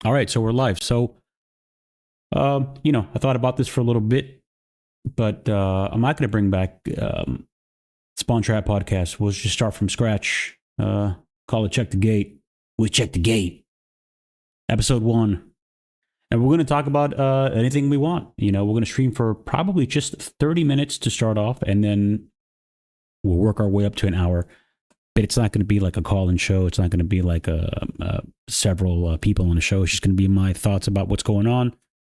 All right, so we're live. So, I thought about this for a little bit, but I'm not going to bring back Spawn Trap podcast. We'll just start from scratch. Call it Check the Gate. We check the gate. Episode 1. And we're going to talk about anything we want. We're going to stream for probably just 30 minutes to start off, and then we'll work our way up to an hour. But it's not going to be like a call-in show. It's not going to be like several people on a show. It's just going to be my thoughts about what's going on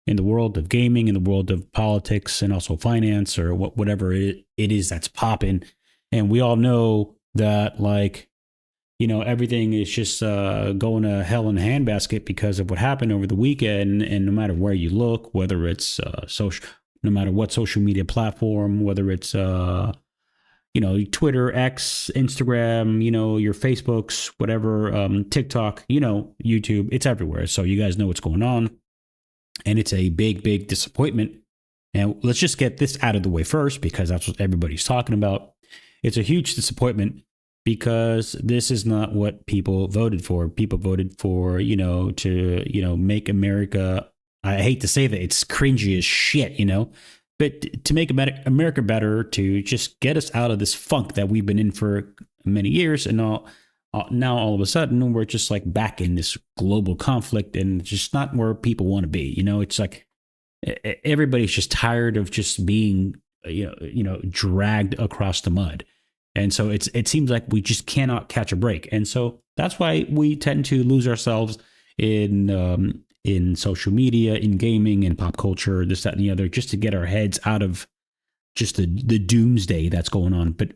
in the world of gaming, in the world of politics, and also finance, or whatever it is that's popping. And we all know that, everything is just going to hell in a handbasket because of what happened over the weekend. And no matter where you look, whether it's social, no matter what social media platform, whether it's Twitter, X, Instagram, your Facebooks, whatever, TikTok, YouTube, it's everywhere. So you guys know what's going on. And it's a big, big disappointment. And let's just get this out of the way first, because that's what everybody's talking about. It's a huge disappointment because this is not what people voted for. People voted for, to, make America, I hate to say that, it's cringy as shit, but to make America better, to just get us out of this funk that we've been in for many years. And now all of a sudden, we're just like back in this global conflict, and it's just not where people want to be. It's like everybody's just tired of just being, dragged across the mud. And so it seems like we just cannot catch a break. And so that's why we tend to lose ourselves in social media, in gaming, in pop culture, this, that, and the other, just to get our heads out of just the doomsday that's going on. But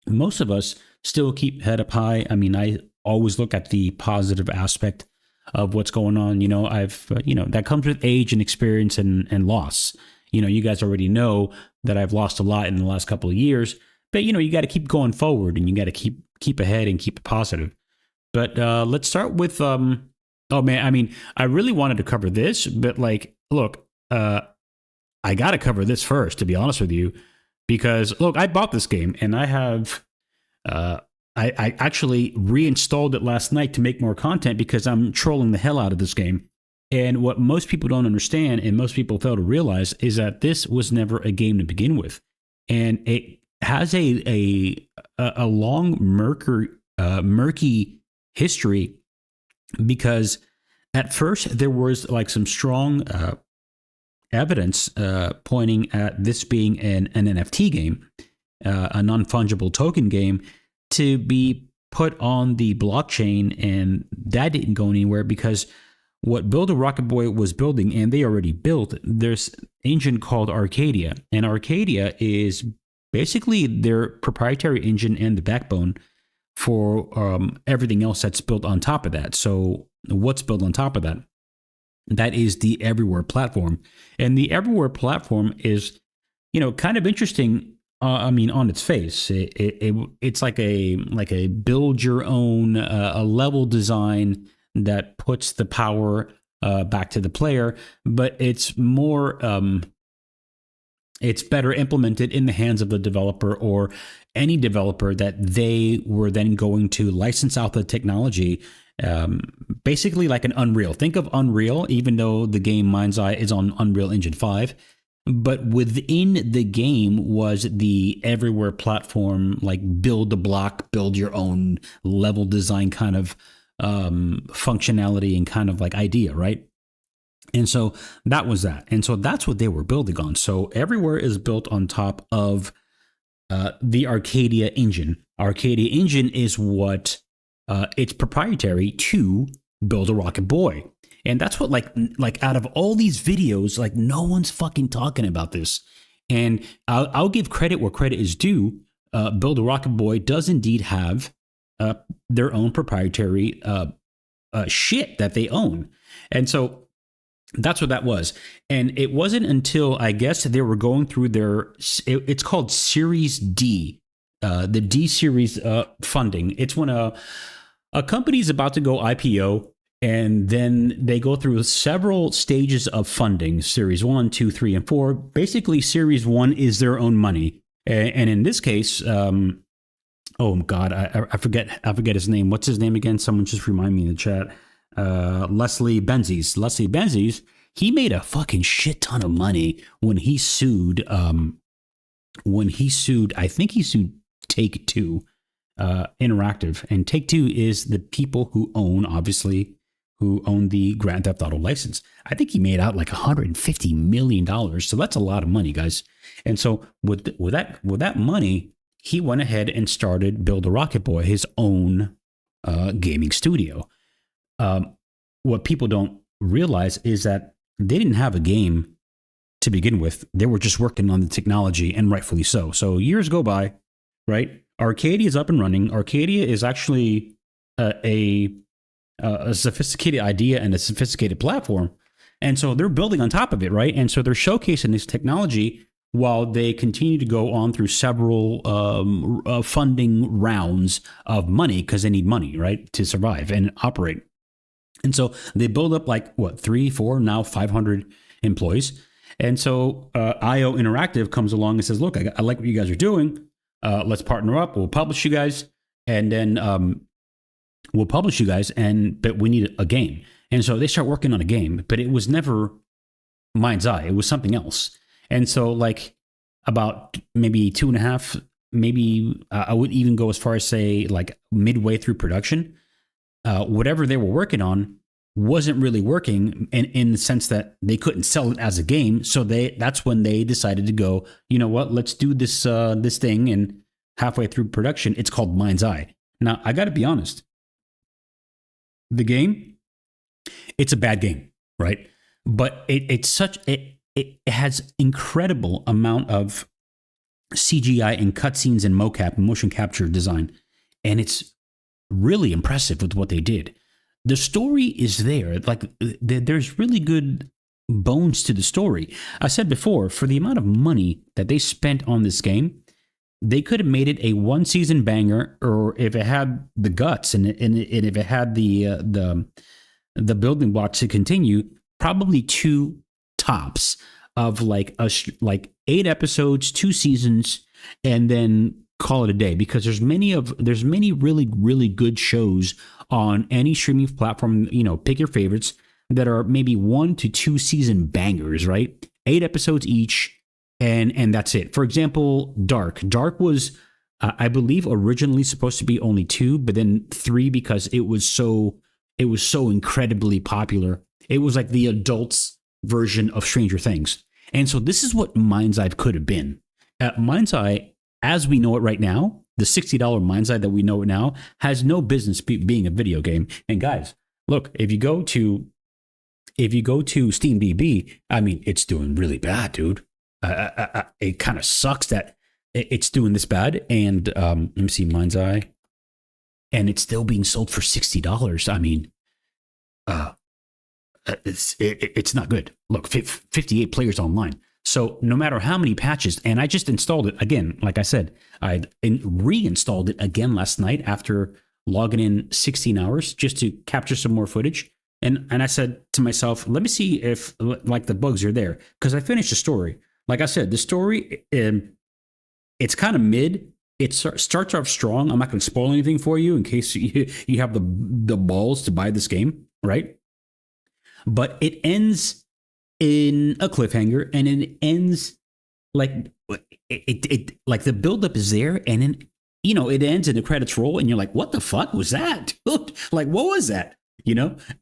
most of us still keep head up high. I mean, I always look at the positive aspect of what's going on. That comes with age and experience and loss. You guys already know that I've lost a lot in the last couple of years, but you got to keep going forward, and you got to keep ahead and keep it positive. But let's start with oh man, I mean, I really wanted to cover this, but look, I got to cover this first, to be honest with you, because look, I bought this game, and I have, I actually reinstalled it last night to make more content because I'm trolling the hell out of this game. And what most people don't understand, and most people fail to realize, is that this was never a game to begin with, and it has a long murky history. Because at first there was some strong evidence pointing at this being an NFT game, a non-fungible token game, to be put on the blockchain, and that didn't go anywhere because what Build a Rocket Boy was building, and they already built, there's an engine called Arcadia, and Arcadia is basically their proprietary engine and the backbone for everything else that's built on top of that. So what's built on top of that? That is the Everywhere platform. And the Everywhere platform is, kind of interesting. On its face, it's like a build your own a level design that puts the power back to the player, but it's more it's better implemented in the hands of the developer, or any developer that they were then going to license out the technology, basically like an Unreal. Think of Unreal, even though the game Mind's Eye is on Unreal Engine 5. But within the game was the Everywhere platform, like build the block, build your own level design kind of functionality and kind of like idea, right? And so that was that. And so that's what they were building on. So Everywhere is built on top of the Arcadia engine. Arcadia engine is what it's proprietary to Build a Rocket Boy. And that's what like out of all these videos, no one's fucking talking about this. And I'll give credit where credit is due. Build a Rocket Boy does indeed have their own proprietary shit that they own. And so that's what that was. And it wasn't until, I guess, they were going through it's called Series D, the D series funding. It's when a company's about to go IPO, and then they go through several stages of funding, Series 1, 2, 3, and 4. Basically, Series 1 is their own money. And in this case, oh God, I forget his name. What's his name again? Someone just remind me in the chat. Leslie Benzies. Leslie Benzies, he made a fucking shit ton of money when he sued. I think he sued Take Two Interactive, and Take Two is the people who own, obviously, who own the Grand Theft Auto license. I think he made out like $150 million. So that's a lot of money, guys. And so with that money, he went ahead and started Build a Rocket Boy, his own gaming studio. What people don't realize is that they didn't have a game to begin with. They were just working on the technology, and rightfully so. So years go by, right? Arcadia is up and running. Arcadia is actually a sophisticated idea and a sophisticated platform. And so they're building on top of it, right? And so they're showcasing this technology while they continue to go on through several funding rounds of money, because they need money, right, to survive and operate. And so they build up like, 3, 4, now 500 employees. And so IO Interactive comes along and says, look, I like what you guys are doing. Let's partner up. We'll publish you guys. And then but we need a game. And so they start working on a game, but it was never Mind's Eye. It was something else. And so like about maybe 2.5, maybe I would even go as far as say like midway through production, whatever they were working on wasn't really working in the sense that they couldn't sell it as a game. So that's when they decided to go, you know what, let's do this thing. And halfway through production, it's called Mind's Eye. Now, I got to be honest. The game, it's a bad game, right? But it has incredible amount of CGI and cutscenes and mocap and motion capture design. And it's really impressive with what they did. The story is there. Like there's really good bones to the story. I said before, for the amount of money that they spent on this game, they could have made it a 1-season banger, or if it had the guts and if it had the building blocks to continue, probably 2 tops of like 8 episodes, 2 seasons, and then call it a day. Because there's many really, really good shows on any streaming platform. You know, pick your favorites that are maybe 1 to 2 season bangers, right? 8 episodes each. And that's it. For example, Dark. Dark was, I believe, originally supposed to be only 2, but then 3 because it was so incredibly popular. It was like the adults version of Stranger Things. And so this is what Mind's Eye could have been. Mind's Eye, as we know it right now, the $60 Mind's Eye that we know it now, has no business being a video game. And guys, look, if you go to SteamDB, I mean, it's doing really bad, dude. It kind of sucks that it's doing this bad. And let me see, Mind's Eye, and it's still being sold for $60. I mean, it's not good. Look, 58 players online. So no matter how many patches, and I just installed it again. Like I said, I reinstalled it again last night after logging in 16 hours just to capture some more footage. And I said to myself, let me see if like the bugs are there, because I finished the story. Like I said, the story, it's kind of mid. It starts off strong. I'm not going to spoil anything for you in case you have the balls to buy this game, right? But it ends in a cliffhanger, and it ends like it like the buildup is there, and then it ends in the credits roll, and you're like, what the fuck was that, dude? Like, what was that?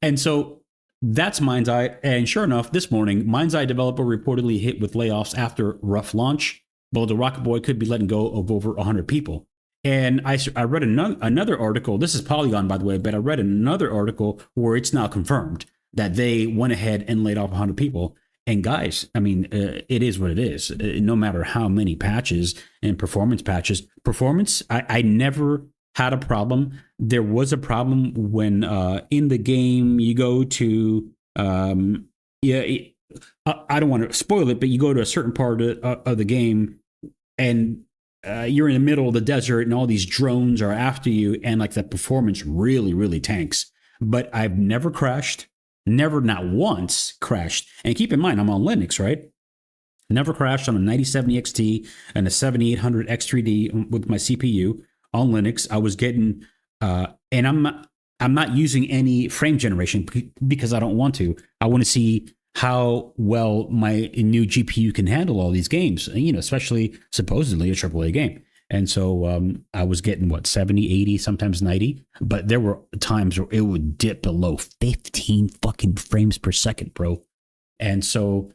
And so. That's Mind's Eye. And sure enough, this morning, Mind's Eye developer reportedly hit with layoffs after rough launch. But the Rocket Boy could be letting go of over 100 people. And I read another article. This is Polygon, by the way, but I read another article where it's now confirmed that they went ahead and laid off 100 people. And guys, I mean, it is what it is. No matter how many patches and performance patches. I never had a problem. There was a problem when in the game you go to I don't want to spoil it, but you go to a certain part of the game, and you're in the middle of the desert, and all these drones are after you, and like the performance really, really tanks. But I've never crashed, not once crashed. And keep in mind, I'm on Linux, right? Never crashed on a 9070 XT and a 7800 X3D with my CPU. On Linux, I was getting, and I'm not using any frame generation because I don't want to. I want to see how well my new GPU can handle all these games, especially supposedly a AAA game. And so I was getting 70, 80, sometimes 90, but there were times where it would dip below 15 fucking frames per second, bro. And so,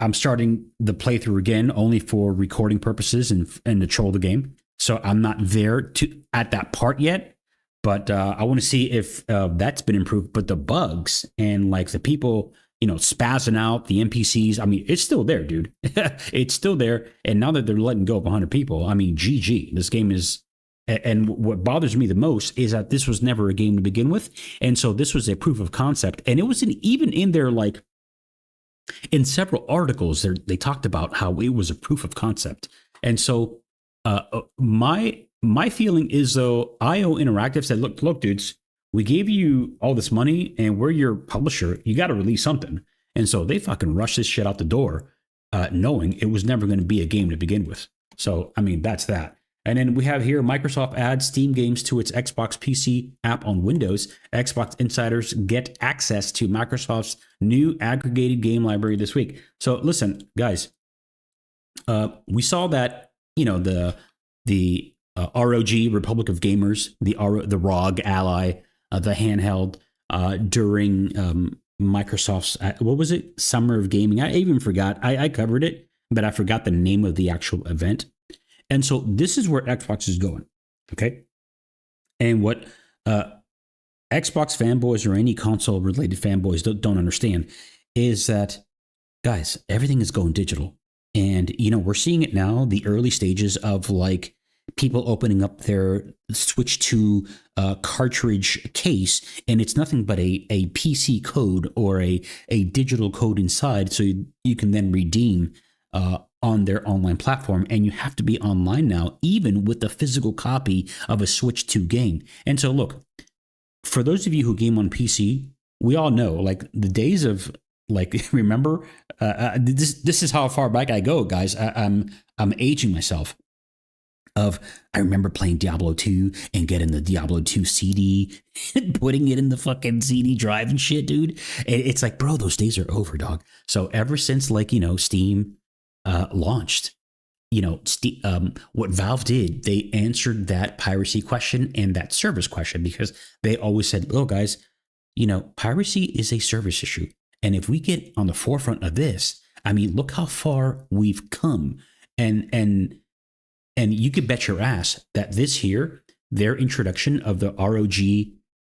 I'm starting the playthrough again only for recording purposes and to troll the game. So I'm not there at that part yet, but I want to see if that's been improved. But the bugs and like the people, spazzing out, the NPCs, I mean, it's still there, dude. It's still there. And now that they're letting go of 100 people, I mean, GG. This game is, and what bothers me the most is that this was never a game to begin with. And so this was a proof of concept. And it wasn't even in their like, in several articles, they talked about how it was a proof of concept. And so my feeling is though IO Interactive said, look, dudes, we gave you all this money and we're your publisher. You got to release something. And so they fucking rushed this shit out the door, knowing it was never going to be a game to begin with. So, I mean, that's that. And then we have here, Microsoft adds Steam games to its Xbox PC app on Windows. Xbox insiders get access to Microsoft's new aggregated game library this week. So listen, guys, we saw that, the ROG, Republic of Gamers, the ROG Ally, the handheld during Microsoft's, what was it? Summer of Gaming. I even forgot. I covered it, but I forgot the name of the actual event. And so this is where Xbox is going, okay? And what Xbox fanboys or any console-related fanboys don't understand is that, guys, everything is going digital. And, we're seeing it now, the early stages of, like, people opening up their Switch 2 cartridge case, and it's nothing but a PC code or a digital code inside, so you can then redeem on their online platform, and you have to be online now, even with the physical copy of a Switch 2 game. And so, look, for those of you who game on PC, we all know, like, the days of, like, remember, this is how far back I go, guys. I'm aging myself. I remember playing Diablo 2 and getting the Diablo 2 CD and putting it in the fucking CD drive and shit, dude. It's like, bro, those days are over, dog. So ever since, like, Steam launched, what Valve did, they answered that piracy question and that service question, because they always said, oh, guys, piracy is a service issue. And if we get on the forefront of this, I mean, look how far we've come. And you could bet your ass that this here, their introduction of the ROG,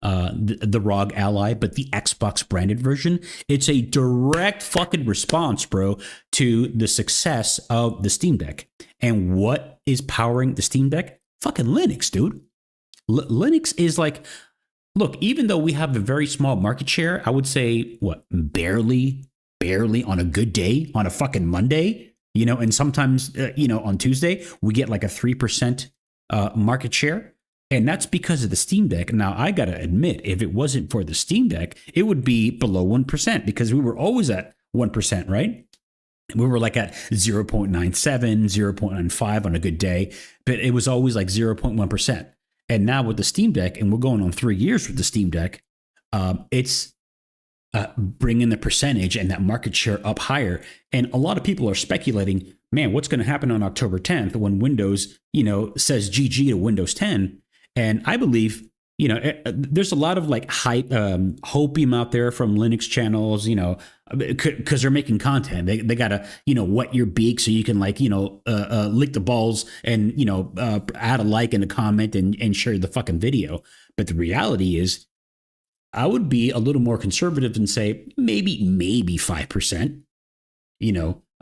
the ROG Ally, but the Xbox branded version, it's a direct fucking response, bro, to the success of the Steam Deck. And what is powering the Steam Deck? Fucking Linux, dude. Linux is like, look, even though we have a very small market share, I would say, barely on a good day, on a fucking Monday, and sometimes, on Tuesday, we get like a 3% market share. And that's because of the Steam Deck. Now, I got to admit, if it wasn't for the Steam Deck, it would be below 1%, because we were always at 1%, right? We were like at 0.97, 0.95 on a good day, but it was always like 0.1%. And now with the Steam Deck, and we're going on 3 years with the Steam Deck, it's bringing the percentage and that market share up higher. And a lot of people are speculating, man, what's going to happen on October 10th when Windows, says GG to Windows 10? And I believe, there's a lot of like hype, hopium out there from Linux channels, because they're making content. They got to, wet your beak so you can like, lick the balls and, add a like and a comment and share the fucking video. But the reality is, I would be a little more conservative and say maybe 5%.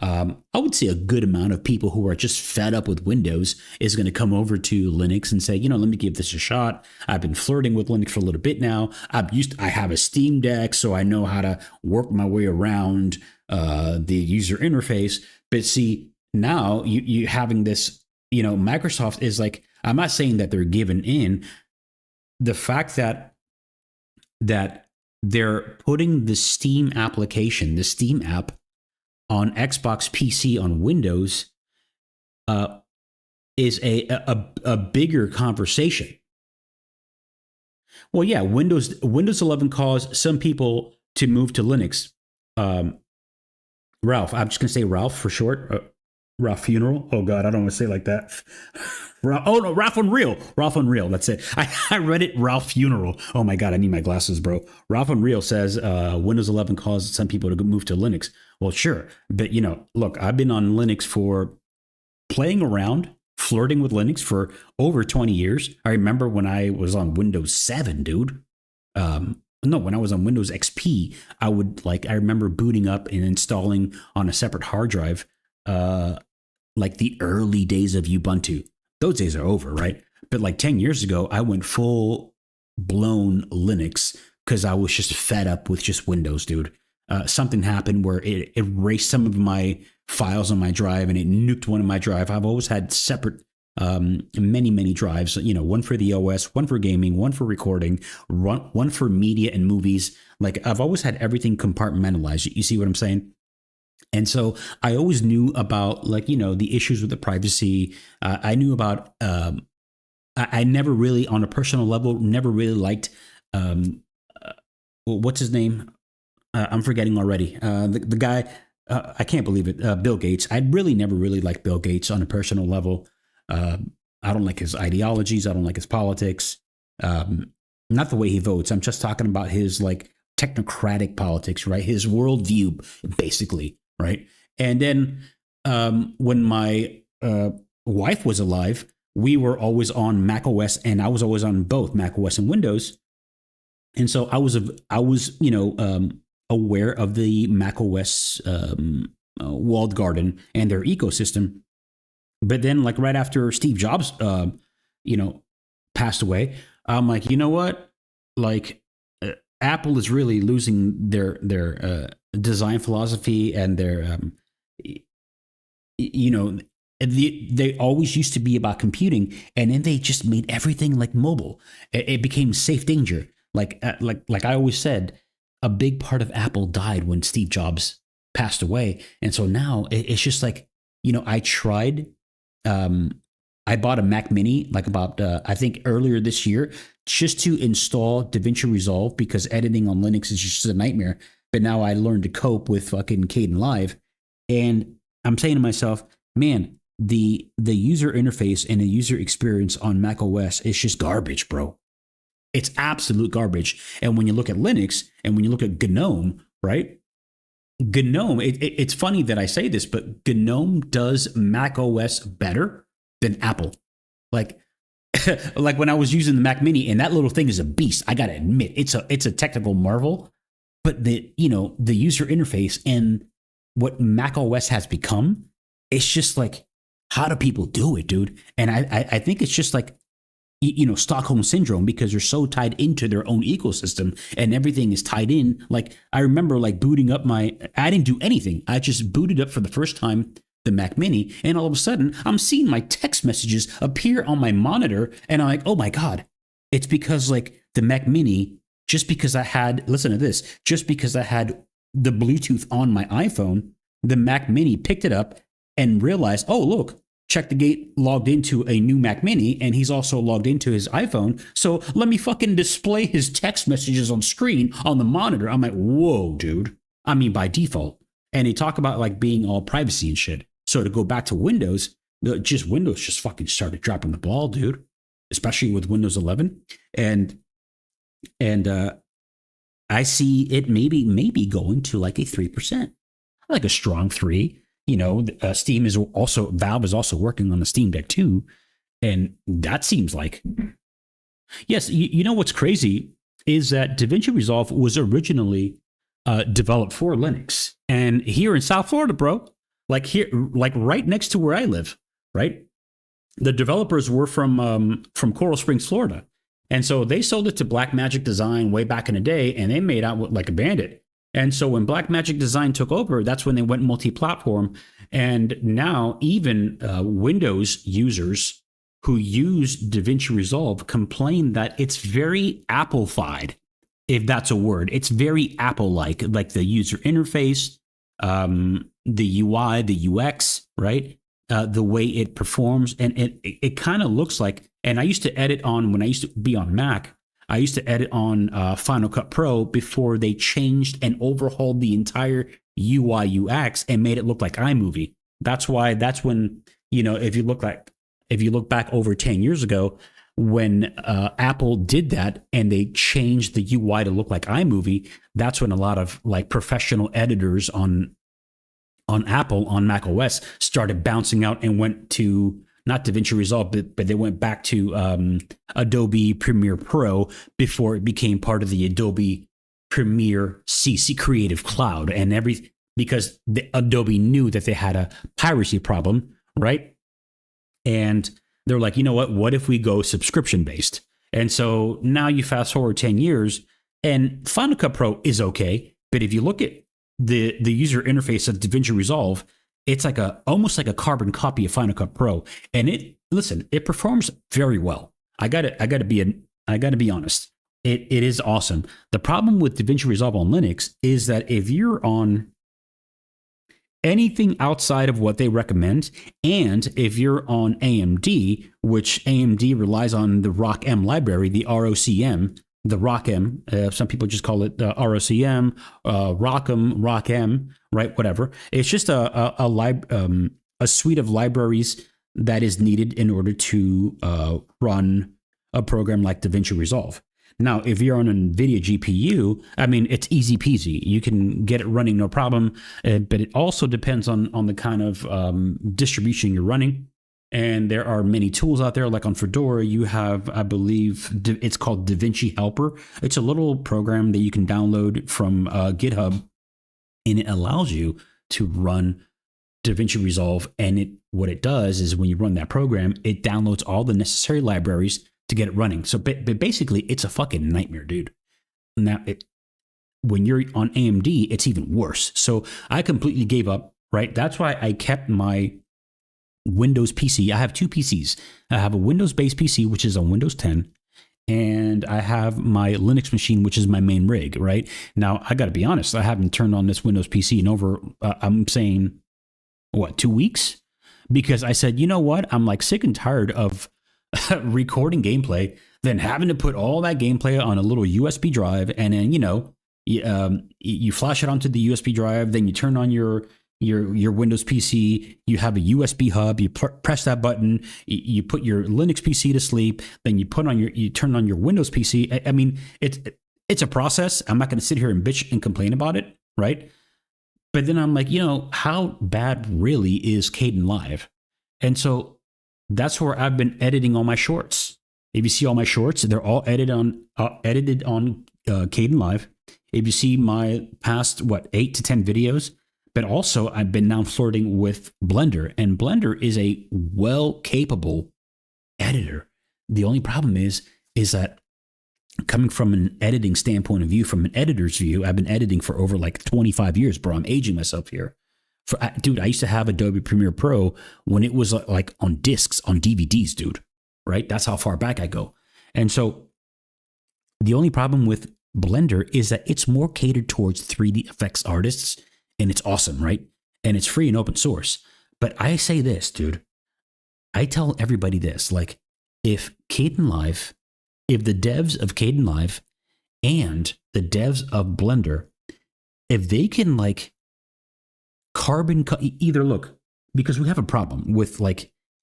I would say a good amount of people who are just fed up with Windows is going to come over to Linux and say, let me give this a shot. I've been flirting with Linux for a little bit now. I have a Steam Deck, so I know how to work my way around the user interface. But see, now you having this, Microsoft is like, I'm not saying that they're giving in. The fact that they're putting the Steam application, the Steam app, on Xbox PC on Windows is a bigger conversation. Well, yeah, Windows 11 caused some people to move to Linux. Um, Ralph, I'm just gonna say Ralph for short. Ralph Funeral. Oh God, I don't want to say it like that. Oh no, Ralph Unreal. Ralph Unreal. That's it. I read it. Ralph Funeral. Oh my God, I need my glasses, bro. Ralph Unreal says Windows 11 caused some people to move to Linux. Well, sure, but look, I've been on Linux for playing around, flirting with Linux for over 20 years. I remember when I was on Windows 7, dude. No, when I was on Windows XP, I remember booting up and installing on a separate hard drive, like the early days of Ubuntu. Those days are over, right? But like 10 years ago, I went full blown Linux because I was just fed up with just Windows, dude. Something happened where it erased some of my files on my drive and it nuked one of my drive. I've always had separate many drives, one for the OS, one for gaming, one for recording, one for media and movies. Like I've always had everything compartmentalized. You see what I'm saying? And so I always knew about the issues with the privacy. I knew about, I never really on a personal level, never really liked, what's his name? I'm forgetting already. The guy, I can't believe it. Bill Gates. I really never really liked Bill Gates on a personal level. I don't like his ideologies. I don't like his politics. Not the way he votes. I'm just talking about his like technocratic politics, right? His worldview, basically, right? And then when my wife was alive, we were always on Mac OS, and I was always on both Mac OS and Windows. And so I was aware of the Mac OS walled garden and their ecosystem. But then, like right after Steve Jobs, passed away, I'm like, you know what? Like, Apple is really losing their design philosophy and their, they always used to be about computing, and then they just made everything like mobile. It became safe danger. Like I always said, a big part of Apple died when Steve Jobs passed away, and so now it's just like I tried. I bought a Mac Mini like about I think earlier this year just to install DaVinci Resolve because editing on Linux is just a nightmare. But now I learned to cope with fucking Kdenlive, and I'm saying to myself, man, the user interface and the user experience on Mac OS is just garbage, bro. It's absolute garbage. And when you look at Linux and when you look at GNOME, right? GNOME, it's funny that I say this, but GNOME does Mac OS better than Apple. Like, like when I was using the Mac Mini, and that little thing is a beast. I gotta admit, it's a technical marvel. But the user interface and what Mac OS has become, it's just like, how do people do it, dude? And I think it's just like, Stockholm syndrome, because they're so tied into their own ecosystem and everything is tied in. Like I remember like booting up I didn't do anything. I just booted up for the first time the Mac Mini, and all of a sudden I'm seeing my text messages appear on my monitor, and I'm like, oh my God. It's because like the Mac Mini, just because I had the Bluetooth on my iPhone, the Mac Mini picked it up and realized, oh look, Check the Gate logged into a new Mac Mini, and he's also logged into his iPhone. So let me fucking display his text messages on screen on the monitor. I'm like, whoa, dude. I mean, by default. And they talk about like being all privacy and shit. So to go back to Windows, Windows just fucking started dropping the ball, dude. Especially with Windows 11. And I see it maybe going to like a 3%, like a strong 3. Steam is also, Valve is also working on the Steam Deck too. And that seems like, yes, you know what's crazy is that DaVinci Resolve was originally developed for Linux. And here in South Florida, bro, like right next to where I live, right? The developers were from Coral Springs, Florida. And so they sold it to Blackmagic Design way back in the day, and they made out like a bandit. And so when Blackmagic Design took over, that's when they went multi-platform. And now even Windows users who use DaVinci Resolve complain that it's very Apple-fied, if that's a word. It's very Apple-like the user interface, the UI, the UX, right? The way it performs. And it kind of looks like, and I used to edit on, when I used to be on Mac, I used to edit on Final Cut Pro before they changed and overhauled the entire UI UX and made it look like iMovie. That's when, if you look back over 10 years ago, when Apple did that and they changed the UI to look like iMovie, that's when a lot of like professional editors on Apple, on Mac OS, started bouncing out and went to not DaVinci Resolve, but they went back to Adobe Premiere Pro before it became part of the Adobe Premiere CC Creative Cloud because Adobe knew that they had a piracy problem, right? And they're like, you know what if we go subscription based? And so now you fast forward 10 years and Final Cut Pro is okay. But if you look at the user interface of DaVinci Resolve, it's like almost like a carbon copy of Final Cut Pro. And it performs very well. I gotta be honest. It is awesome. The problem with DaVinci Resolve on Linux is that if you're on anything outside of what they recommend, and if you're on AMD, which AMD relies on the ROCm library, the ROCm, the ROCm, some people just call it ROCm, ROCm, right? Whatever. It's just a suite of libraries that is needed in order to run a program like DaVinci Resolve. Now, if you're on an NVIDIA GPU, I mean, it's easy peasy. You can get it running no problem, but it also depends on the kind of distribution you're running. And there are many tools out there, like on Fedora, you have, I believe, it's called DaVinci Helper. It's a little program that you can download from GitHub, and it allows you to run DaVinci Resolve. And what it does is when you run that program, it downloads all the necessary libraries to get it running. So but basically, it's a fucking nightmare, dude. Now, when you're on AMD, it's even worse. So I completely gave up, right? That's why I kept my Windows PC. I have two PCs. I have a Windows-based PC, which is on Windows 10, and I have my Linux machine, which is my main rig, right? Now, I got to be honest, I haven't turned on this Windows PC in over, I'm saying, 2 weeks? Because I said, you know what? I'm like sick and tired of recording gameplay, then having to put all that gameplay on a little USB drive, and then you flash it onto the USB drive, then you turn on your Windows PC, you have a USB hub, you press that button, you put your Linux PC to sleep, then you turn on your Windows PC. I mean, it's a process. I'm not going to sit here and bitch and complain about it, right? But then I'm like, how bad really is Kdenlive? And so that's where I've been editing all my shorts. If you see all my shorts, they're all edited on Kdenlive. If you see my past 8 to 10 videos, but also I've been now flirting with Blender, and Blender is a well-capable editor. The only problem is that coming from an editing standpoint of view, from an editor's view, I've been editing for over 25 years, bro. I'm aging myself here. Dude, I used to have Adobe Premiere Pro when it was like on discs, on DVDs, dude, right? That's how far back I go. And so the only problem with Blender is that it's more catered towards 3D effects artists, and it's awesome, right? And it's free and open source. But I say this, dude, I tell everybody this, if Kdenlive, if the devs of Kdenlive and the devs of Blender, if they can because we have a problem with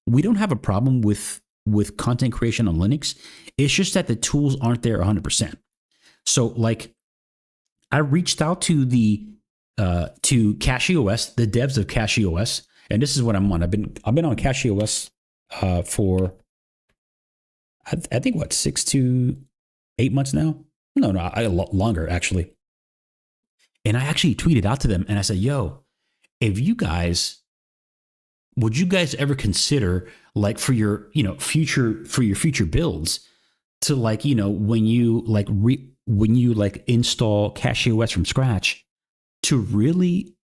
we don't have a problem with content creation on Linux. It's just that the tools aren't there 100%. So I reached out to to CachyOS, the devs of CachyOS, and this is what I'm on. I've been on CachyOS for I think 6 to 8 months now. No, longer actually. And I actually tweeted out to them and I said, "Yo, would you guys ever consider for your future builds to when you install CachyOS from scratch to really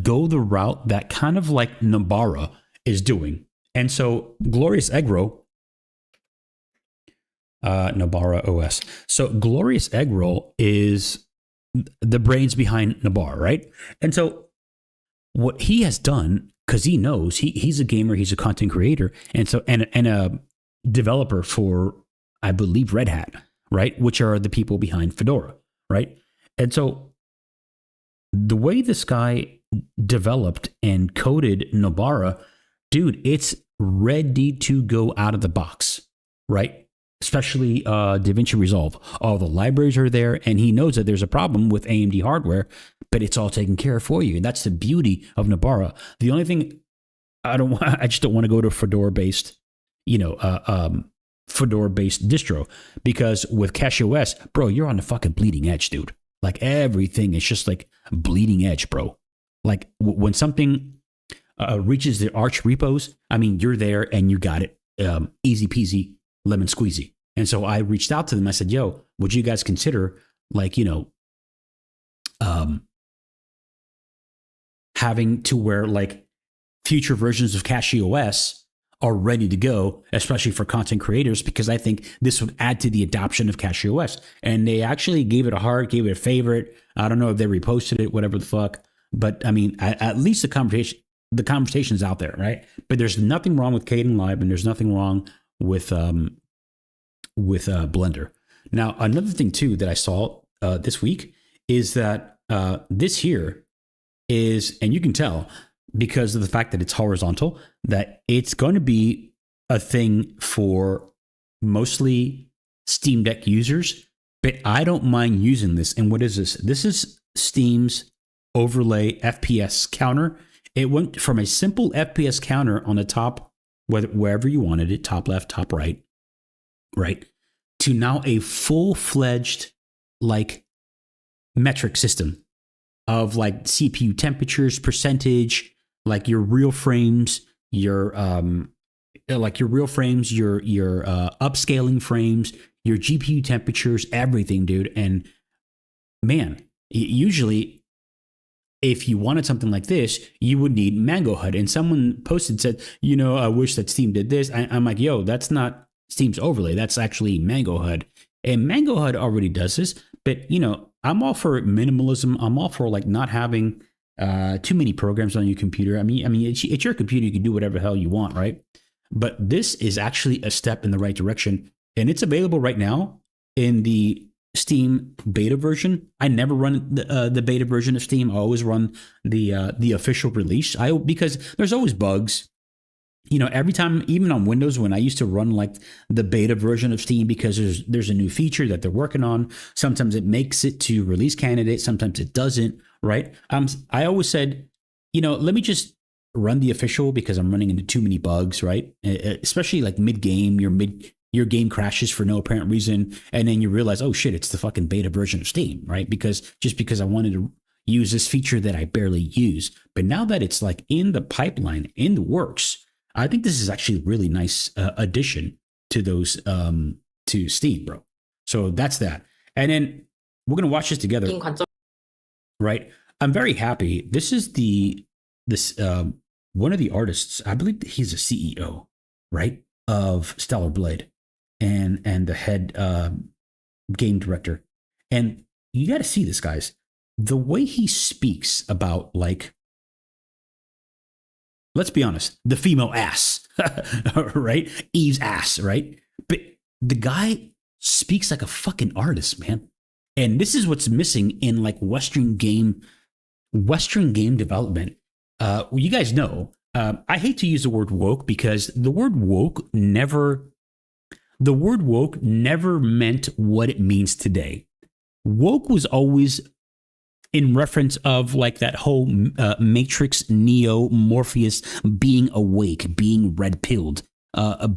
go the route that kind of Nabara is doing?" And so Glorious Eggroll, Nabara OS. So Glorious Eggroll is the brains behind Nabara, right? And so what he has done, because he knows he's a gamer, he's a content creator, and a developer for, I believe, Red Hat, right? Which are the people behind Fedora, right? And so the way this guy developed and coded Nobara, dude, it's ready to go out of the box, right? Especially DaVinci Resolve. All the libraries are there, and he knows that there's a problem with AMD hardware, but it's all taken care of for you. And that's the beauty of Nobara. The only thing I just don't want to go to Fedora-based, Fedora-based distro, because with CachyOS, bro, you're on the fucking bleeding edge, dude. Like everything is just like bleeding edge, bro. Like when something reaches the Arch repos, I mean, you're there and you got it, easy peasy, lemon squeezy. And so I reached out to them. I said, "Yo, would you guys consider having to where like future versions of CachyOS are ready to go, especially for content creators, because I think this would add to the adoption of CachyOS." And they actually gave it a heart, gave it a favorite. I don't know if they reposted it, whatever the fuck. But I mean, at least the conversation's out there, right? But there's nothing wrong with Kdenlive, and there's nothing wrong with Blender. Now, another thing too that I saw this week is that this here is, and you can tell because of the fact that it's horizontal, that it's going to be a thing for mostly Steam Deck users, but I don't mind using this. And what is this? This is Steam's overlay FPS counter. It went from a simple FPS counter on the top, wherever you wanted it, top left, top right, to now a full-fledged like metric system of like CPU temperatures, percentage, like your real frames, your upscaling frames, your GPU temperatures, everything, dude. And man, usually if you wanted something like this, you would need Mango HUD. And someone posted, said, I wish that Steam did this. I'm like, yo, that's not Steam's overlay. That's actually Mango HUD. And Mango HUD already does this. But, I'm all for minimalism. I'm all for like not having too many programs on your computer. I mean, it's your computer. You can do whatever the hell you want, right? But this is actually a step in the right direction. And it's available right now in the Steam beta version. I never run the beta version of Steam. I always run the official release. Because there's always bugs. Every time, even on Windows, when I used to run like the beta version of Steam, because there's a new feature that they're working on. Sometimes it makes it to release candidate. Sometimes it doesn't. Right? I always said, let me just run the official because I'm running into too many bugs. Right? Especially like mid game, your game crashes for no apparent reason, and then you realize, oh shit, it's the fucking beta version of Steam, right? Because I wanted to use this feature that I barely use. But now that it's like in the pipeline, in the works, I think this is actually a really nice addition to those to Steam, bro. So that's that. And then we're gonna watch this together, right? I'm very happy. This is one of the artists. I believe he's a CEO, right, of Stellar Blade, and the head game director. And you got to see this, guys. The way he speaks about, like, let's be honest, the female ass, right? Eve's ass, right? But the guy speaks like a fucking artist, man. And this is what's missing in like Western game development. You guys know, I hate to use the word woke because the word woke never meant what it means today. Woke was always in reference of like that whole Matrix, Neo, Morpheus being awake, being red-pilled,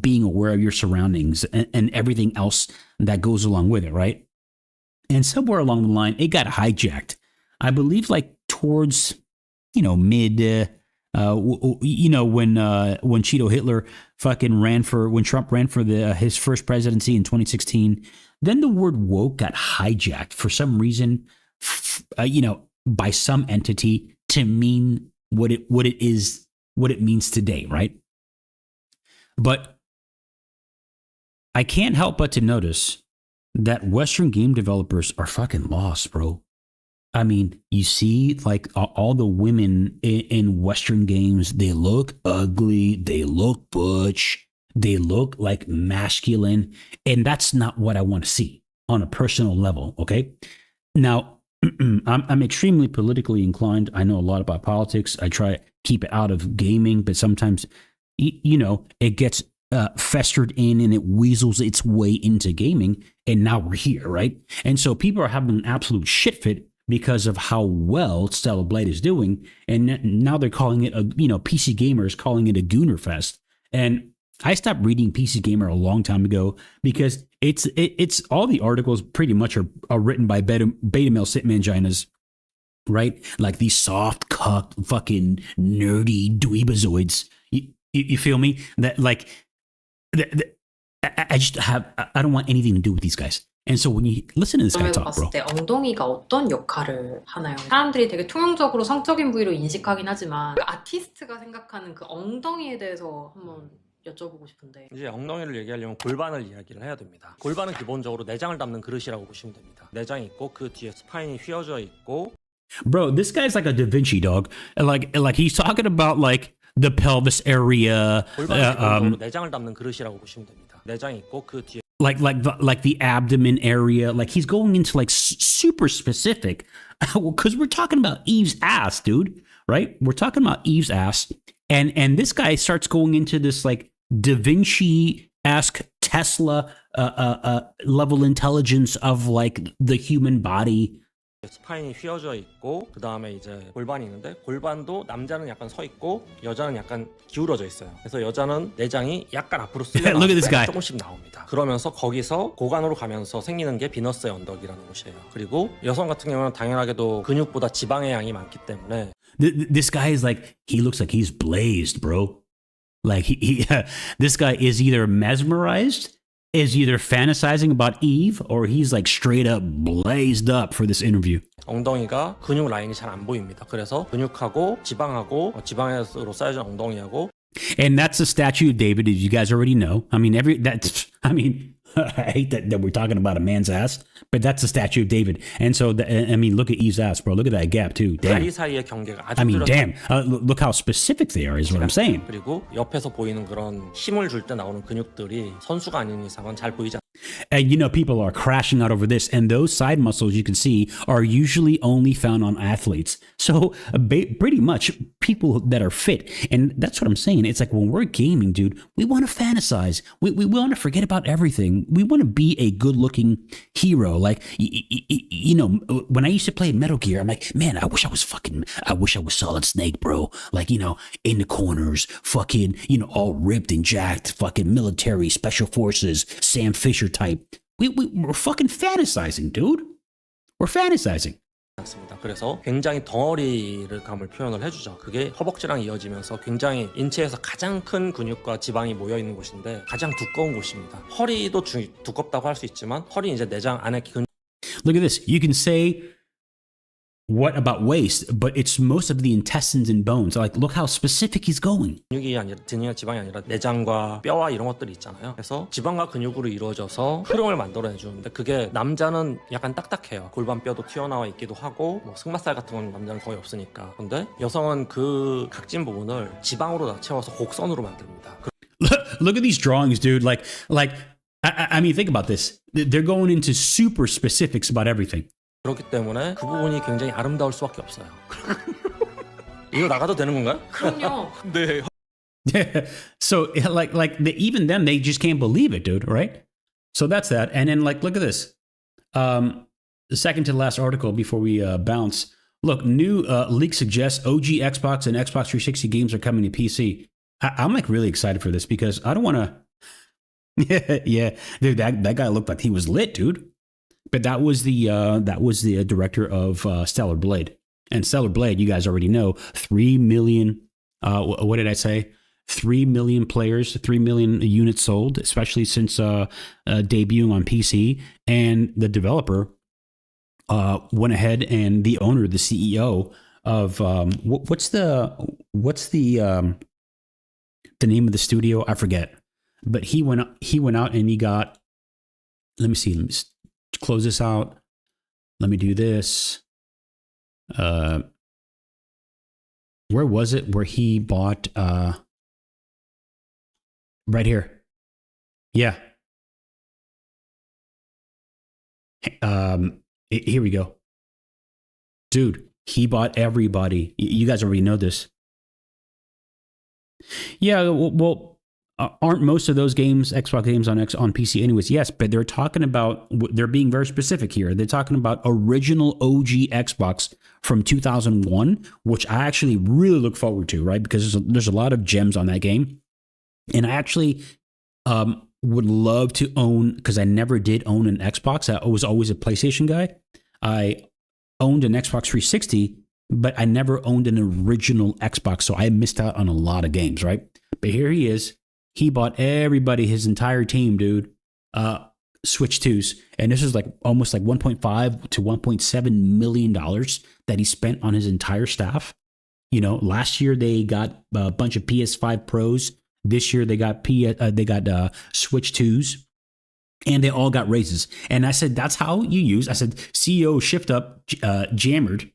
being aware of your surroundings and everything else that goes along with it, right? And somewhere along the line, it got hijacked. I believe like towards, mid, when Cheeto Hitler fucking when Trump ran for his first presidency in 2016, then the word woke got hijacked for some reason, by some entity to mean what it means today, right? But I can't help but to notice that Western game developers are fucking lost, bro. I mean, you see, like all the women in Western games, they look ugly, they look butch, they look like masculine, and that's not what I want to see. on a personal level. Okay, now I'm extremely politically inclined. I know a lot about politics. I try to keep it out of gaming, but sometimes it gets festered in and it weasels its way into gaming. And now we're here, right? And so people are having an absolute shit fit because of how well Stellar Blade is doing. And now they're calling it PC gamers calling it a Gooner Fest. And I stopped reading PC Gamer a long time ago because it's all the articles pretty much are written by beta male sit manginas, right? Like these soft cuck fucking nerdy dweebazoids. You feel me? That like I don't want anything to do with these guys. And so when you listen to this guy talk, 봤을 bro, 때 엉덩이가 어떤 역할을 하나요? 사람들이 되게 통용적으로 성적인 부위로 인식하긴 하지만 그 아티스트가 생각하는 그 엉덩이에 대해서 한번 여쭤보고 싶은데. 이제 엉덩이를 얘기하려면 골반을 이야기를 해야 됩니다. 골반은 기본적으로 내장을 담는 그릇이라고 보시면 됩니다. 내장이 있고 그 뒤에 스파인이 휘어져 있고. Bro, this guy's like a Da Vinci dog. Like he's talking about like the pelvis area. 골반은 기본적으로 내장을 담는 그릇이라고 보시면 됩니다. 내장이 있고 그 뒤에. Like the abdomen area. Like he's going into like super specific because we're talking about Eve's ass, dude. Right? We're talking about Eve's ass, and this guy starts going into this like Da Vinci-esque Tesla level intelligence of like the human body. 스파인이 휘어져 있고 그 다음에 이제 골반이 있는데 골반도 남자는 약간 서 있고 여자는 약간 기울어져 있어요. 그래서 여자는 내장이 약간 앞으로 쓸려 조금씩 나옵니다. 그러면서 거기서 고관으로 가면서 생기는 게 비너스의 언덕이라는 곳이에요. 그리고 여성 같은 경우는 당연하게도 근육보다 지방의 양이 많기 때문에 This guy is like he looks like he's blazed, bro. Like this guy is either mesmerized, is either fantasizing about Eve, or he's like straight up blazed up for this interview. 엉덩이가 근육 라인이 잘 안 보입니다. 그래서 근육하고 지방하고 지방으로 쌓여진 엉덩이하고. And that's the statue of David, as you guys already know. I mean, I hate that we're talking about a man's ass, but that's the statue of David. And so, look at Eve's ass, bro. Look at that gap, too. Damn. 사이의 경계가 아주 damn. Look how specific they are, is what I'm saying. 그리고 옆에서 보이는 그런 힘을 줄 때 나오는 근육들이 선수가 아닌 이상은 잘 보이지 않아요. And people are crashing out over this. And those side muscles you can see are usually only found on athletes. So pretty much people that are fit. And that's what I'm saying. It's like when we're gaming, dude, we want to fantasize. We want to forget about everything. We want to be a good looking hero. Like, when I used to play Metal Gear, I'm like, man, I wish I was Solid Snake, bro. Like, in the corners, fucking, all ripped and jacked, fucking military, special forces, Sam Fisher type. We're fucking fantasizing, dude. We're fantasizing. 그래서 굉장히 덩어리를 감을 표현을 해주죠. 그게 허벅지랑 이어지면서 굉장히 인체에서 가장 큰 근육과 지방이 모여 있는 곳인데 가장 두꺼운 곳입니다. 허리도 두껍다고 할 수 있지만 허리는 이제 내장 안에 근육. Look at this. You can say what about waist, but it's most of the intestines and bones. Like, look how specific he's going. 근육이 아니라 근육이나 지방이 아니라 내장과 뼈와 이런 것들이 있잖아요. 그래서 지방과 근육으로 이루어져서 흐름을 만들어내주는데 그게 남자는 약간 딱딱해요. 골반뼈도 튀어나와 있기도 하고 뭐 승마살 같은 건 남자는 거의 없으니까. 근데 여성은 그 각진 부분을 지방으로 다 채워서 곡선으로 만듭니다. Look at these drawings, dude. Like I mean, think about this. They're going into super specifics about everything. 그렇기 때문에 그 부분이 굉장히 아름다울 수밖에 없어요. 이거 나가도 되는 건가요? 그럼요. 네. So even them, they just can't believe it, dude. Right? So that's that. And then look at this. The second to the last article before we bounce. Look, new leak suggests OG Xbox and Xbox 360 games are coming to PC. I'm really excited for this because I don't want to. Yeah, dude, that guy looked like he was lit, dude. But that was the director of Stellar Blade. And Stellar Blade, you guys already know, 3 million, what did I say? 3 million players, 3 million units sold, especially since debuting on PC. And the developer went ahead and the owner, the CEO of, what's the name of the studio? I forget. But he went out and he got, let me close this out. Let me do this. Where was it? Where he bought right here. Yeah. Here we go. Dude, he bought everybody. You guys already know this. Yeah, well, aren't most of those games Xbox games on PC anyways? Yes, but they're talking about, they're being very specific here. They're talking about original OG Xbox from 2001, which I actually really look forward to, right? Because there's a lot of gems on that game. And I actually would love to own, because I never did own an Xbox. I was always a PlayStation guy. I owned an Xbox 360, but I never owned an original Xbox, so I missed out on a lot of games, right? But here he is. He bought everybody, his entire team, dude, Switch 2s. And this is like almost like $1.5 to $1.7 million that he spent on his entire staff. You know, last year they got a bunch of PS5 Pros. This year they got Switch 2s. And they all got raises. And I said, that's how you use. I said, CEO Shift Up Jammered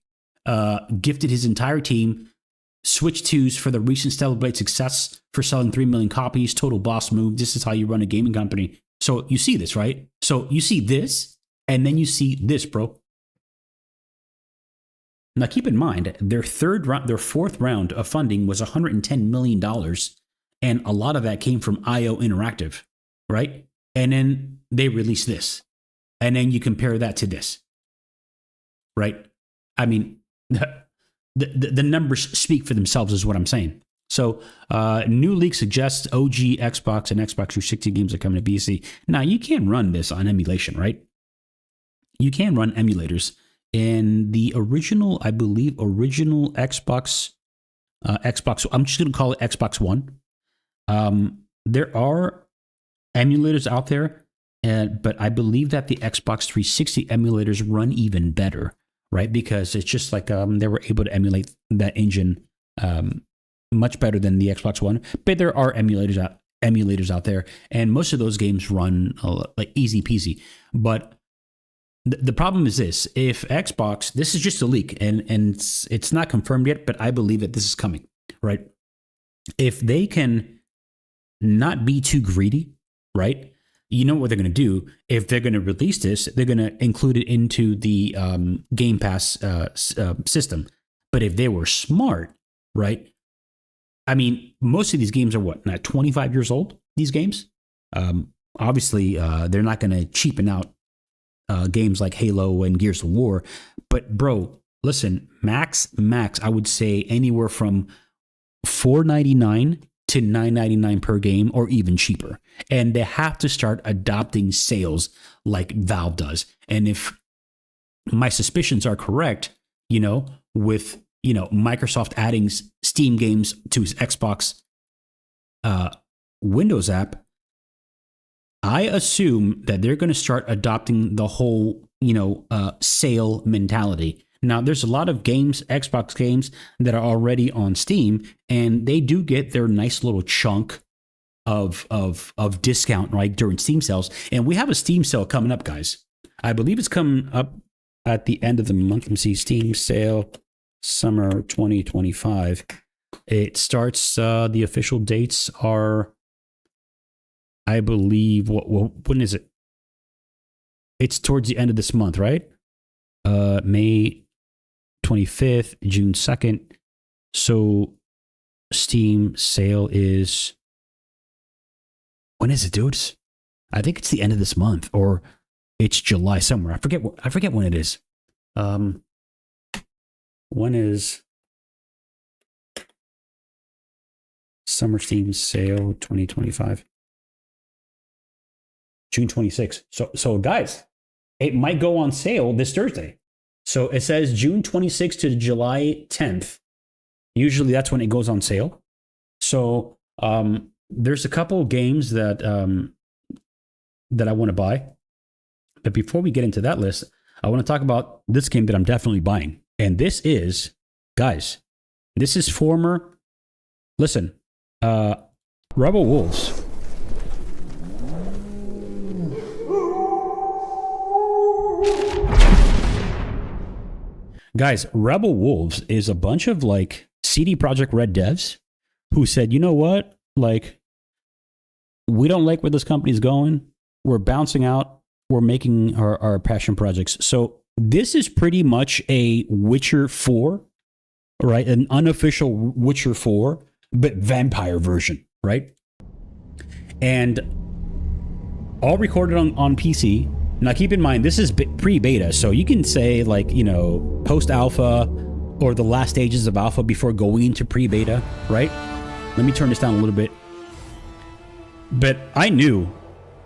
gifted his entire team Switch 2s for the recent Stellar Blade success for selling 3 million copies. Total boss move. This is how you run a gaming company. So you see this, right? So you see this, and then you see this, bro. Now keep in mind, their fourth round of funding was $110 million. And a lot of that came from IO Interactive, right? And then they release this. And then you compare that to this. Right? I mean, the numbers speak for themselves is what I'm saying. So, new leak suggests OG Xbox and Xbox 360 games are coming to PC. Now, you can run this on emulation, right? You can run emulators. And the original, I believe, Xbox, I'm just going to call it Xbox One. There are emulators out there, but I believe that the Xbox 360 emulators run even better, right? Because it's just like they were able to emulate that engine much better than the Xbox One. But there are emulators out there, and most of those games run like easy peasy. But the problem is this: if Xbox, this is just a leak, and it's not confirmed yet, but I believe that this is coming, right? If they can not be too greedy, right? You know what they're going to do. If they're going to release this, they're going to include it into the Game Pass system. But if they were smart, right? I mean, most of these games are what, not 25 years old, these games? Obviously, they're not going to cheapen out games like Halo and Gears of War. But bro, listen, max, I would say anywhere from $4.99 to $9.99 per game, or even cheaper. And they have to start adopting sales like Valve does. And if my suspicions are correct, you know, with, you know, Microsoft adding Steam games to its Xbox Windows app, I assume that they're going to start adopting the whole, you know, sale mentality. Now, there's a lot of games, Xbox games, that are already on Steam, and they do get their nice little chunk of discount, right, during Steam sales. And we have a Steam sale coming up, guys. I believe it's coming up at the end of the month. Let me see, Steam sale summer 2025. It starts, the official dates are, I believe, when is it? It's towards the end of this month, right? May 25th, June 2nd. So Steam sale is, when is it, dudes? I think it's the end of this month, or it's July somewhere. I forget when it is. When is Summer Steam sale 2025? June 26th. So guys, it might go on sale this Thursday. So it says June 26th to July 10th. Usually that's when it goes on sale. So there's a couple of games that I want to buy. But before we get into that list, I want to talk about this game that I'm definitely buying. And this is, guys, this is former, listen, Rebel Wolves. Guys, Rebel Wolves is a bunch of like CD Projekt Red devs who said, you know what? Like, we don't like where this company's going. We're bouncing out. we're making our passion projects. So this is pretty much a Witcher 4, right? An unofficial Witcher 4, but vampire version, right? And all recorded on PC. Now, keep in mind, this is pre-beta, so you can say, like, you know, post-alpha or the last stages of alpha before going into pre-beta, right? Let me turn this down a little bit. But I knew,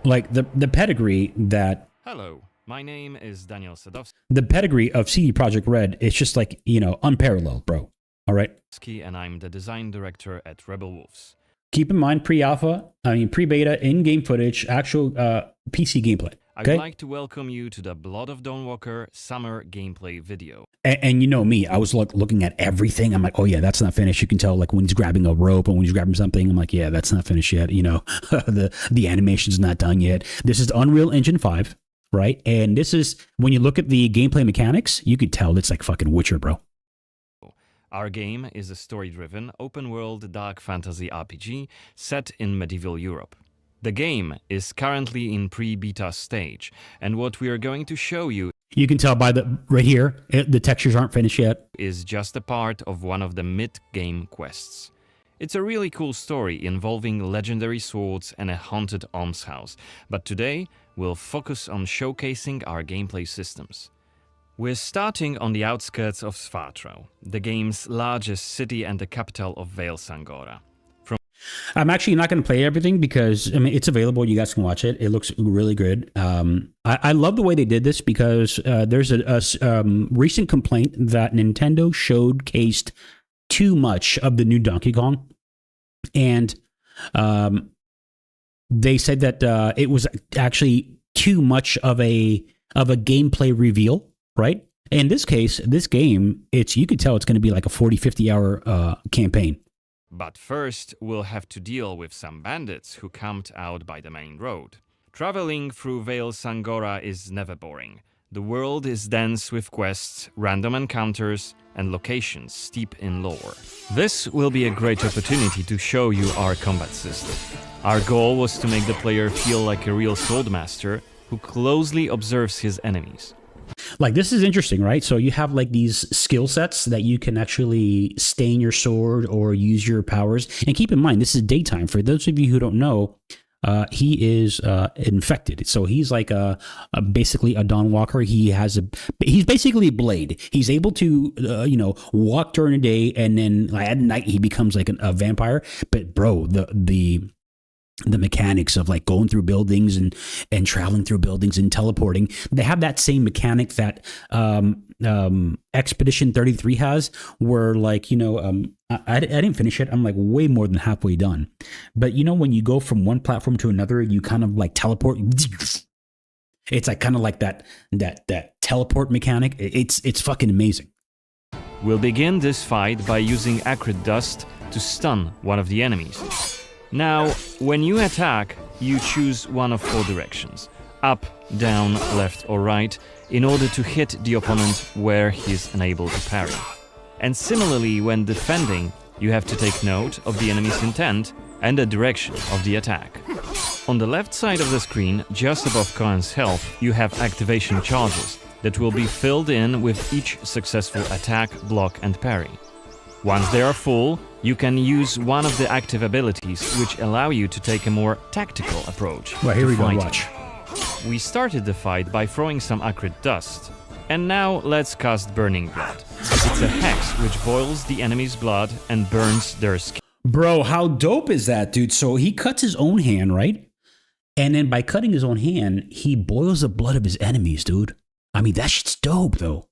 like, the pedigree that... Hello, my name is Daniel Sadowski, The pedigree of CD Projekt Red is just, like, you know, unparalleled, bro. All right? and I'm the design director at Rebel Wolves. Keep in mind, pre-beta, in-game footage, actual PC gameplay. I Okay? would like to welcome you to the Blood of Dawnwalker summer gameplay video. And you know me, I was looking at everything. I'm like, oh yeah, that's not finished. You can tell, like, when he's grabbing a rope and when he's grabbing something, I'm like, yeah, that's not finished yet. You know, the animation's not done yet. This is Unreal Engine 5, right? And this is, when you look at the gameplay mechanics, you could tell it's like fucking Witcher, bro. Our game is a story-driven, open-world dark fantasy RPG set in medieval Europe. The game is currently in pre-beta stage, and what we are going to show you You can tell by right here, the textures aren't finished yet. is just a part of one of the mid-game quests. It's a really cool story involving legendary swords and a haunted almshouse, but today we'll focus on showcasing our gameplay systems. We're starting on the outskirts of Svartro, the game's largest city and the capital of Vale Sangora. I'm actually not going to play everything because, I mean, it's available. You guys can watch it. It looks really good. I love the way they did this because there's a recent complaint that Nintendo showcased too much of the new Donkey Kong. And they said that it was actually too much of a gameplay reveal, right? In this case, this game, you could tell it's going to be like a 40, 50 hour campaign. But first, we'll have to deal with some bandits who camped out by the main road. Traveling through Vale Sangora is never boring. The world is dense with quests, random encounters, and locations steep in lore. This will be a great opportunity to show you our combat system. Our goal was to make the player feel like a real swordmaster who closely observes his enemies. Like, this is interesting, right? So you have like these skill sets that you can actually stain your sword or use your powers. And keep in mind, this is daytime. For those of you who don't know, he is infected. So he's like basically a Dawnwalker. He's basically a blade. He's able to, walk during the day, and then at night he becomes like a vampire. But bro, the mechanics of like going through buildings and traveling through buildings and teleporting, they have that same mechanic that Expedition 33 has, where like, I didn't finish it. I'm like way more than halfway done. But when you go from one platform to another, you kind of like teleport. It's like kind of like that teleport mechanic. It's fucking amazing. We'll begin this fight by using acrid dust to stun one of the enemies. Now, when you attack, you choose one of 4 directions: up, down, left or right, in order to hit the opponent where he's unable to parry. And similarly, when defending, you have to take note of the enemy's intent and the direction of the attack. On the left side of the screen, just above Karin's health, you have activation charges that will be filled in with each successful attack, block and parry. Once they are full, you can use one of the active abilities which allow you to take a more tactical approach. Well, here we go, fighting. watch. We started the fight by throwing some acrid dust. And now let's cast Burning Blood. It's a hex which boils the enemy's blood and burns their skin. Bro, how dope is that, dude? So he cuts his own hand, right? And then by cutting his own hand, he boils the blood of his enemies, dude. I mean, that shit's dope, though.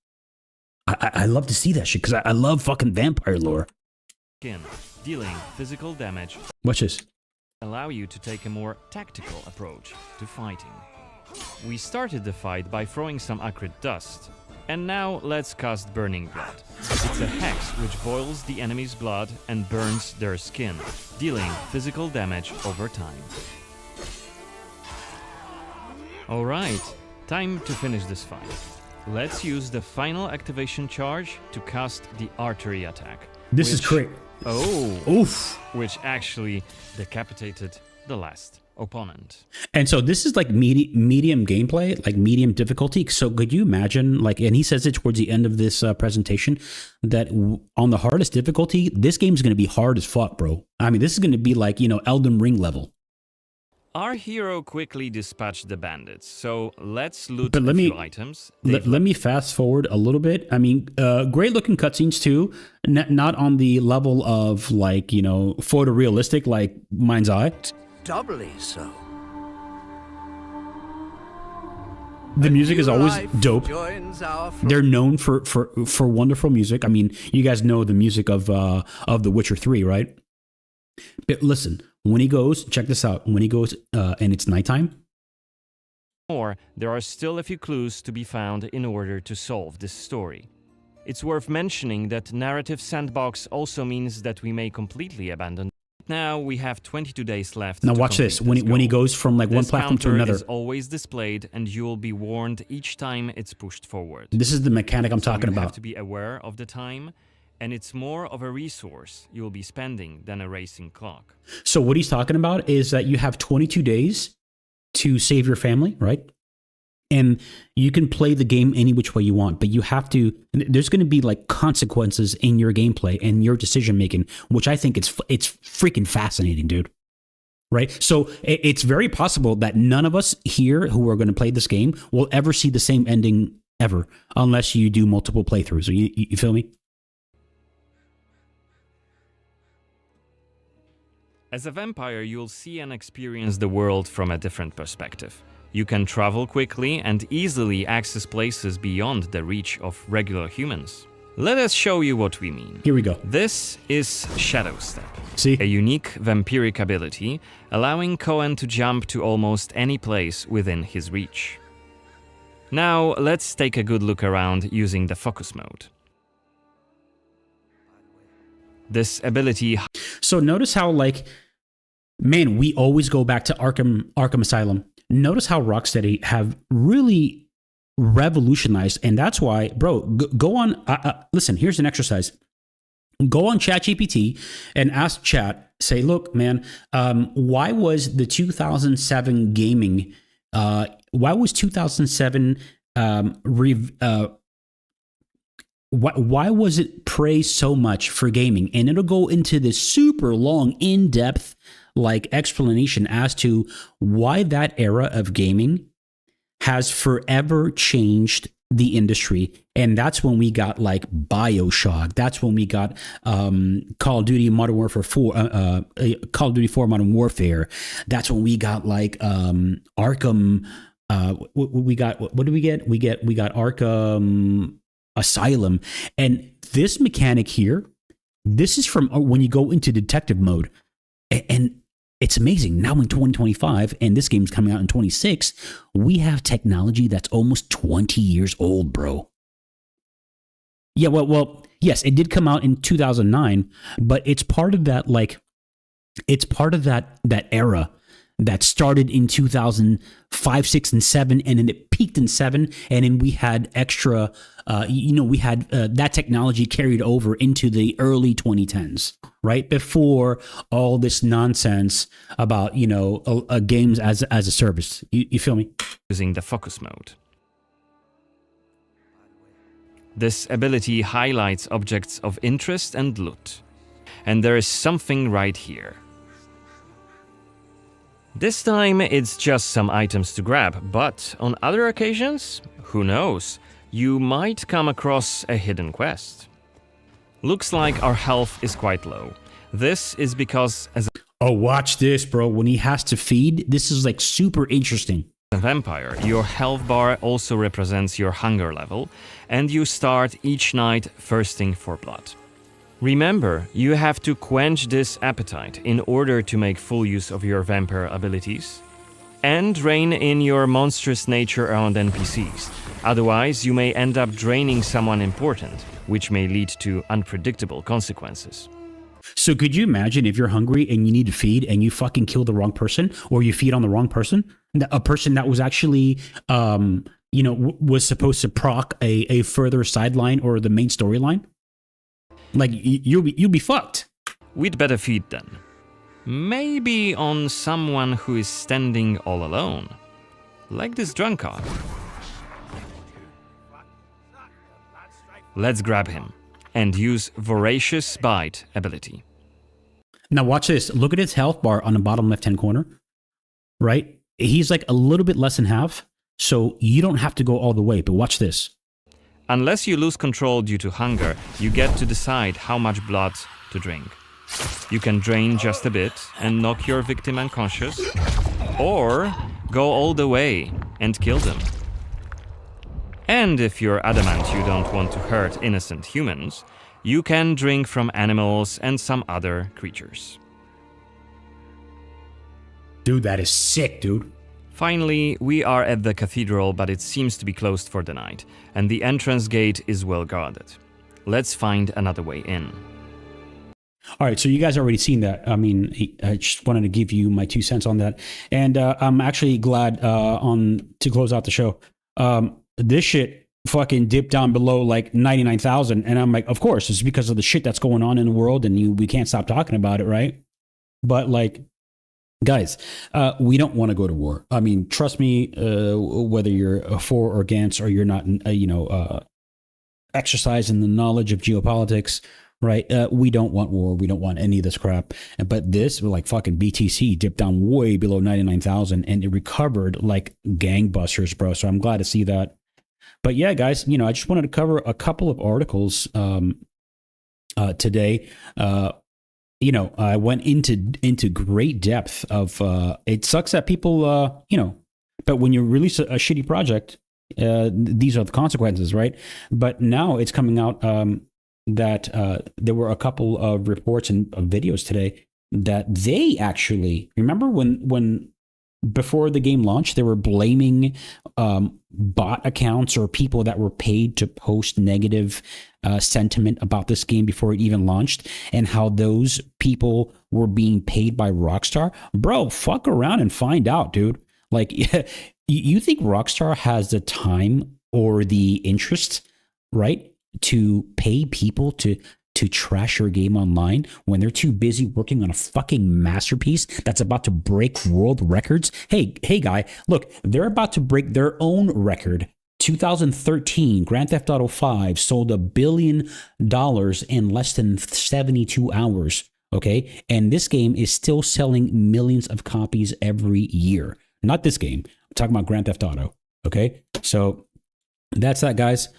I love to see that shit because I love fucking vampire lore. Dealing physical damage. Watch this. Allow you to take a more tactical approach to fighting. We started the fight by throwing some acrid dust. And now let's cast Burning Blood. It's a hex which boils the enemy's blood and burns their skin, dealing physical damage over time. Alright, time to finish this fight. Let's use the final activation charge to cast the artery attack. This is great. Oh, Oof. which actually decapitated the last opponent. And so this is like medium gameplay, like medium difficulty. So could you imagine, like, and he says it towards the end of this presentation, that on the hardest difficulty, this game's going to be hard as fuck, bro. I mean, this is going to be like, you know, Elden Ring level. Our hero quickly dispatched the bandits, so let's loot But a few items. Let me fast forward a little bit. I mean, great looking cutscenes too. Not on the level of like, you know, photorealistic like Mind's Eye. Doubly so. The music is always Life dope. joins our They're known for wonderful music. I mean, you guys know the music of The Witcher 3, right? But listen, when he goes, check this out. When he goes and it's nighttime. Or there are still a few clues to be found in order to solve this story. It's worth mentioning that narrative sandbox also means that we may completely abandon. Now we have 22 days left. Now to watch this. complete When he goal. goes from like one This platform to counter another. is always displayed, and you will be warned each time it's pushed forward. This is the mechanic I'm So talking you have about. to be aware of the time, and it's more of a resource you will be spending than a racing clock. So what he's talking about is that you have 22 days to save your family, right? And you can play the game any which way you want, but you have to, there's going to be like consequences in your gameplay and your decision making, which I think it's freaking fascinating, dude. Right? So it's very possible that none of us here who are going to play this game will ever see the same ending ever, unless you do multiple playthroughs. You feel me? As a vampire, you'll see and experience the world from a different perspective. You can travel quickly and easily access places beyond the reach of regular humans. Let us show you what we mean. Here we go. This is Shadow Step, See? a unique vampiric ability allowing Cohen to jump to almost any place within his reach. Now, let's take a good look around using the focus mode. This ability So notice how, like, man, we always go back to Arkham Asylum. Notice how Rocksteady have really revolutionized, and that's why, bro, go on. Listen, here's an exercise. Go on ChatGPT and ask Chat. Say, look, man, why was the 2007 gaming? Why was 2007? Why was it praised so much for gaming? And it'll go into this super long, in-depth like explanation as to why that era of gaming has forever changed the industry. And that's when we got like BioShock. That's when we got Call of Duty Modern Warfare 4, Call of Duty 4 Modern Warfare. That's when we got like Arkham. We got, what did we get? We got Arkham Asylum. And this mechanic here, this is from when you go into detective mode. And it's amazing. Now in 2025, and this game's coming out in 26, we have technology that's almost 20 years old, bro. Yeah, well, yes, it did come out in 2009, but it's part of that, like, it's part of that era that started in 2005, 6, and 7, and then it peaked in 7, and then we had extra, we had that technology carried over into the early 2010s, right? Before all this nonsense about, games as a service. You feel me? using the focus mode. This ability highlights objects of interest and loot. And there is something right here. This time it's just some items to grab, but on other occasions, who knows, you might come across a hidden quest. Looks like our health is quite low. This is because as Oh, watch this, bro. When he has to feed, this is like super interesting. a vampire, your health bar also represents your hunger level, and you start each night thirsting for blood. Remember, you have to quench this appetite in order to make full use of your vampire abilities, and rein in your monstrous nature around NPCs. Otherwise, you may end up draining someone important, which may lead to unpredictable consequences. So could you imagine if you're hungry and you need to feed and you fucking kill the wrong person, or you feed on the wrong person, a person that was actually, was supposed to proc a further sideline or the main storyline? Like, you'll be fucked. We'd better feed then. Maybe on someone who is standing all alone. Like this drunkard. Let's grab him and use Voracious Bite ability. Now watch this. Look at his health bar on the bottom left-hand corner, right? He's like a little bit less than half, so you don't have to go all the way, but watch this. Unless you lose control due to hunger, you get to decide how much blood to drink. You can drain just a bit and knock your victim unconscious, or go all the way and kill them. And if you're adamant you don't want to hurt innocent humans, you can drink from animals and some other creatures. Dude, that is sick, dude. Finally, we are at the cathedral, but it seems to be closed for the night, and the entrance gate is well guarded. Let's find another way in. All right, so you guys already seen that. I mean, I just wanted to give you my 2 cents on that. And I'm actually glad to close out the show. This shit fucking dipped down below like 99,000. And I'm like, of course, it's because of the shit that's going on in the world and we can't stop talking about it, right? But like, guys, we don't want to go to war. I mean, trust me, whether you're for or against, or you're not, exercising the knowledge of geopolitics, right? We don't want war. We don't want any of this crap. But this, like fucking BTC, dipped down way below 99,000 and it recovered like gangbusters, bro. So I'm glad to see that. But yeah, guys, I just wanted to cover a couple of articles today. I went into great depth of it sucks that people but when you release a shitty project, these are the consequences, right? But now it's coming out that there were a couple of reports and videos today that they actually remember when before the game launched, they were blaming bot accounts or people that were paid to post negative sentiment about this game before it even launched, and how those people were being paid by Rockstar. Bro, fuck around and find out, dude. Like, you think Rockstar has the time or the interest, right, to pay people to trash your game online when they're too busy working on a fucking masterpiece that's about to break world records? Hey guy, look, they're about to break their own record. 2013, Grand Theft Auto 5 sold $1 billion in less than 72 hours, okay? And this game is still selling millions of copies every year. Not this game. I'm talking about Grand Theft Auto, okay? So that's that, guys.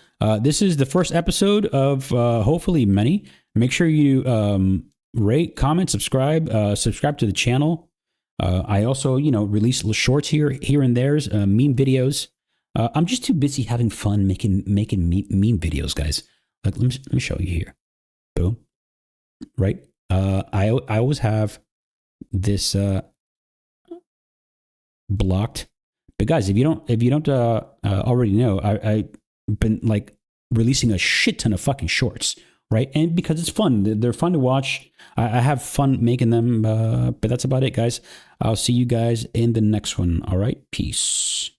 This is the first episode of hopefully many. Make sure you rate, comment, subscribe to the channel. I also, release little shorts here and there's meme videos. I'm just too busy having fun making meme videos, guys. Like, let me show you here. Boom. Right. I always have this blocked. But guys, if you don't already know, I've been like releasing a shit ton of fucking shorts, right? And because it's fun, they're fun to watch. I have fun making them. But that's about it, guys. I'll see you guys in the next one. All right, peace.